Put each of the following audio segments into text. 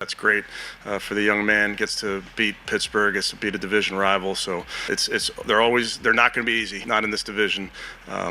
That's great for the young man. Gets to beat Pittsburgh, gets to beat a division rival. So they're not going to be easy, not in this division.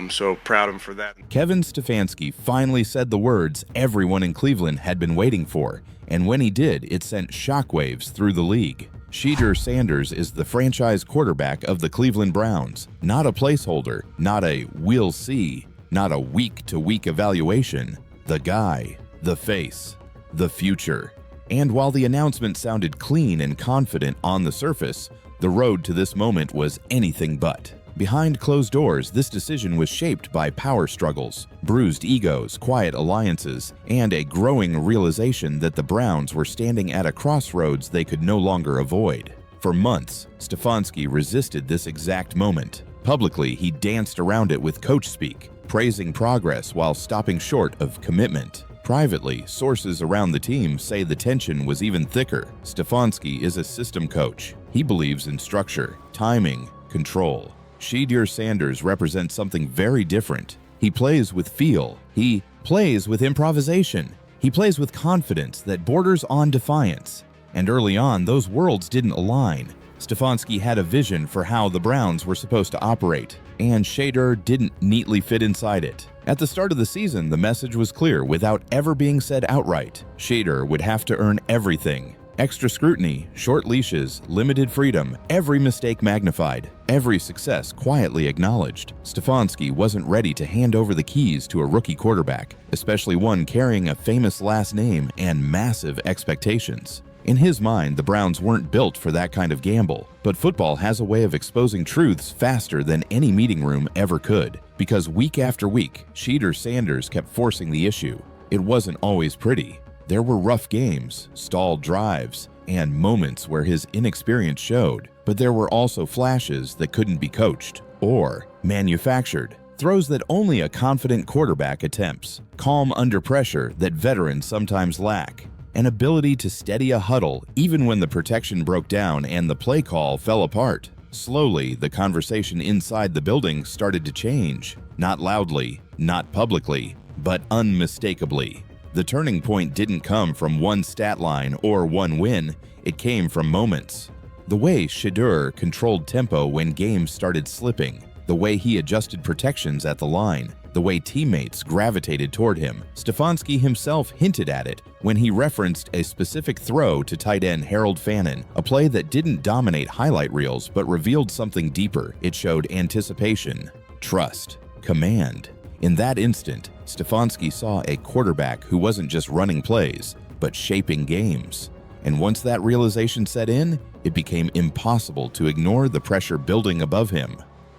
So proud of him for that. Kevin Stefanski finally said the words everyone in Cleveland had been waiting for, and when he did, it sent shockwaves through the league. Shedeur Sanders is the franchise quarterback of the Cleveland Browns, not a placeholder, not a "we'll see," not a week-to-week evaluation. The guy, the face, the future. And while the announcement sounded clean and confident on the surface, the road to this moment was anything but. Behind closed doors, this decision was shaped by power struggles, bruised egos, quiet alliances, and a growing realization that the Browns were standing at a crossroads they could no longer avoid. For months, Stefanski resisted this exact moment. Publicly, he danced around it with coach speak, praising progress while stopping short of commitment. Privately, sources around the team say the tension was even thicker. Stefanski is a system coach. He believes in structure, timing, control. Shedeur Sanders represents something very different. He plays with feel. He plays with improvisation. He plays with confidence that borders on defiance. And early on, those worlds didn't align. Stefanski had a vision for how the Browns were supposed to operate, and Shedeur didn't neatly fit inside it. At the start of the season, the message was clear without ever being said outright. Shedeur would have to earn everything. Extra scrutiny, short leashes, limited freedom, every mistake magnified, every success quietly acknowledged. Stefanski wasn't ready to hand over the keys to a rookie quarterback, especially one carrying a famous last name and massive expectations. In his mind, the Browns weren't built for that kind of gamble, but football has a way of exposing truths faster than any meeting room ever could, because week after week, Shedeur Sanders kept forcing the issue. It wasn't always pretty. There were rough games, stalled drives, and moments where his inexperience showed, but there were also flashes that couldn't be coached or manufactured. Throws that only a confident quarterback attempts, calm under pressure that veterans sometimes lack, an ability to steady a huddle even when the protection broke down and the play call fell apart. Slowly, the conversation inside the building started to change. Not loudly, not publicly, but unmistakably. The turning point didn't come from one stat line or one win, it came from moments. The way Shedeur controlled tempo when games started slipping, the way he adjusted protections at the line, the way teammates gravitated toward him. Stefanski himself hinted at it when he referenced a specific throw to tight end Harold Fannin, a play that didn't dominate highlight reels but revealed something deeper. It showed anticipation, trust, command. In that instant, Stefanski saw a quarterback who wasn't just running plays, but shaping games. And once that realization set in, it became impossible to ignore the pressure building above him.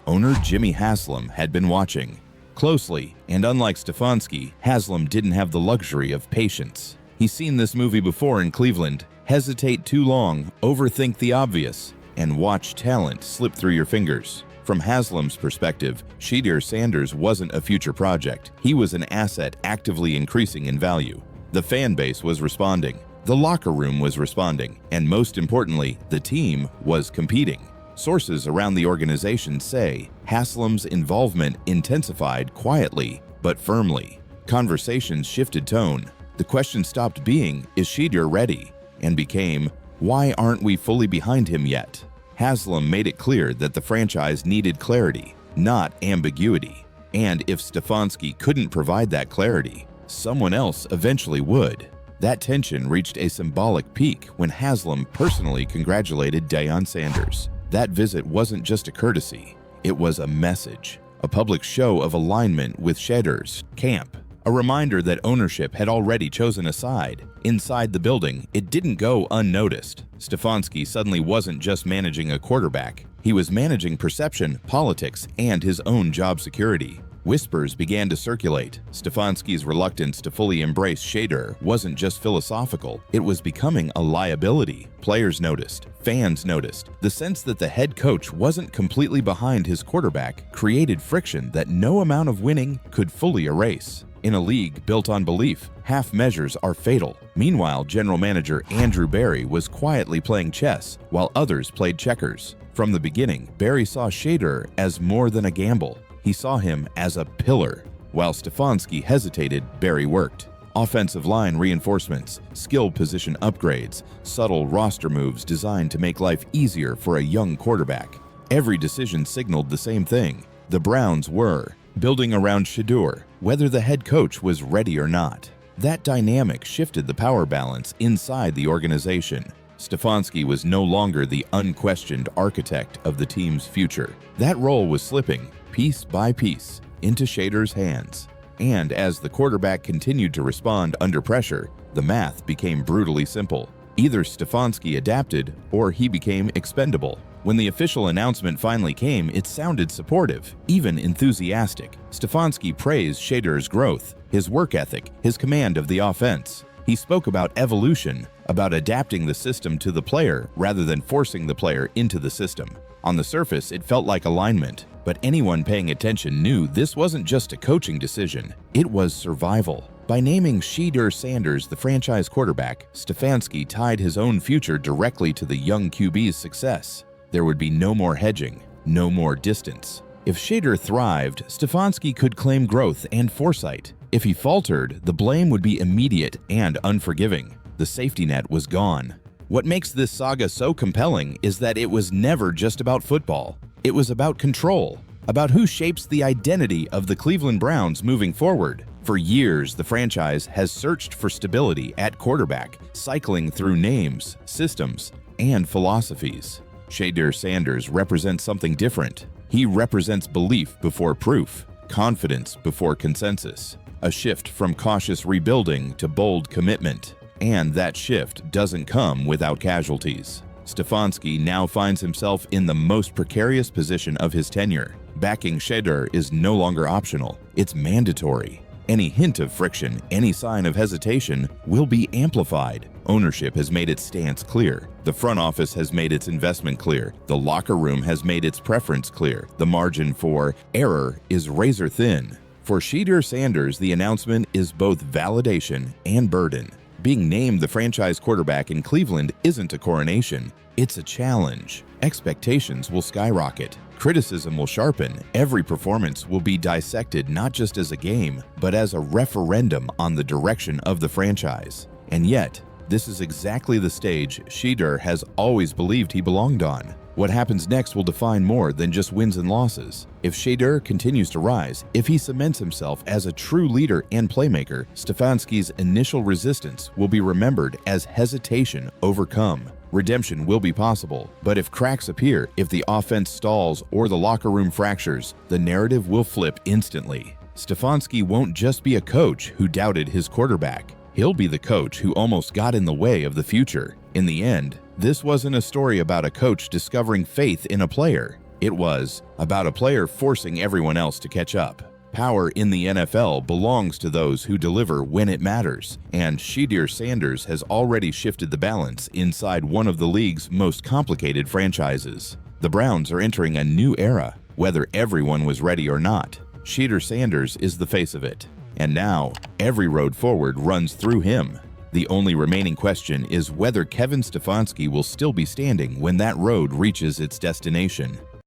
Owner Jimmy Haslam had been watching closely, and unlike Stefanski, Haslam didn't have the luxury of patience. He's seen this movie before in Cleveland. Hesitate too long, overthink the obvious, and watch talent slip through your fingers. From Haslam's perspective, Shedeur Sanders wasn't a future project. He was an asset actively increasing in value. The fan base was responding, the locker room was responding, and most importantly, the team was competing. Sources around the organization say Haslam's involvement intensified quietly but firmly. Conversations shifted tone. The question stopped being, "Is Shedeur ready?" and became, "Why aren't we fully behind him yet?" Haslam made it clear that the franchise needed clarity, not ambiguity. And if Stefanski couldn't provide that clarity, someone else eventually would. That tension reached a symbolic peak when Haslam personally congratulated Deion Sanders. That visit wasn't just a courtesy, it was a message, a public show of alignment with Shedeur's camp, a reminder that ownership had already chosen a side. Inside the building, it didn't go unnoticed. Stefanski suddenly wasn't just managing a quarterback, he was managing perception, politics, and his own job security. Whispers began to circulate. Stefanski's reluctance to fully embrace Shedeur wasn't just philosophical, it was becoming a liability. Players noticed, fans noticed. The sense that the head coach wasn't completely behind his quarterback created friction that no amount of winning could fully erase. In a league built on belief, half measures are fatal. Meanwhile, general manager Andrew Berry was quietly playing chess while others played checkers. From the beginning, Berry saw Shedeur as more than a gamble. He saw him as a pillar. While Stefanski hesitated, Berry worked. offensive line reinforcements, skill position upgrades, subtle roster moves designed to make life easier for a young quarterback. Every decision signaled the same thing. The Browns were building around Shedeur, whether the head coach was ready or not. That dynamic shifted the power balance inside the organization. Stefanski was no longer the unquestioned architect of the team's future. That role was slipping, piece by piece, into Shedeur's hands. And as the quarterback continued to respond under pressure, the math became brutally simple. Either Stefanski adapted or he became expendable. When the official announcement finally came, it sounded supportive, even enthusiastic. Stefanski praised Shedeur's growth, his work ethic, his command of the offense. He spoke about evolution, about adapting the system to the player rather than forcing the player into the system. On the surface, it felt like alignment, but anyone paying attention knew this wasn't just a coaching decision, it was survival. By naming Shedeur Sanders the franchise quarterback, Stefanski tied his own future directly to the young QB's success. There would be no more hedging, no more distance. If Shedeur thrived, Stefanski could claim growth and foresight. If he faltered, the blame would be immediate and unforgiving. The safety net was gone. What makes this saga so compelling is that it was never just about football. It was about control, about who shapes the identity of the Cleveland Browns moving forward. For years, the franchise has searched for stability at quarterback, cycling through names, systems, and philosophies. Shedeur Sanders represents something different. He represents belief before proof, confidence before consensus, a shift from cautious rebuilding to bold commitment. And that shift doesn't come without casualties. Stefanski now finds himself in the most precarious position of his tenure. Backing Shedeur is no longer optional, it's mandatory. Any hint of friction, any sign of hesitation will be amplified. Ownership has made its stance clear. The front office has made its investment clear. The locker room has made its preference clear. The margin for error is razor thin. For Shedeur Sanders, the announcement is both validation and burden. Being named the franchise quarterback in Cleveland isn't a coronation, it's a challenge. Expectations will skyrocket. Criticism will sharpen. Every performance will be dissected not just as a game, but as a referendum on the direction of the franchise. And yet, this is exactly the stage Shedeur has always believed he belonged on. What happens next will define more than just wins and losses. If Shedeur continues to rise, if he cements himself as a true leader and playmaker, Stefanski's initial resistance will be remembered as hesitation overcome. Redemption will be possible, but if cracks appear, if the offense stalls or the locker room fractures, the narrative will flip instantly. Stefanski won't just be a coach who doubted his quarterback. He'll be the coach who almost got in the way of the future. In the end, this wasn't a story about a coach discovering faith in a player. It was about a player forcing everyone else to catch up. Power in the NFL belongs to those who deliver when it matters, and Shedeur Sanders has already shifted the balance inside one of the league's most complicated franchises. The Browns are entering a new era, whether everyone was ready or not. Shedeur Sanders is the face of it, and now every road forward runs through him. The only remaining question is whether Kevin Stefanski will still be standing when that road reaches its destination.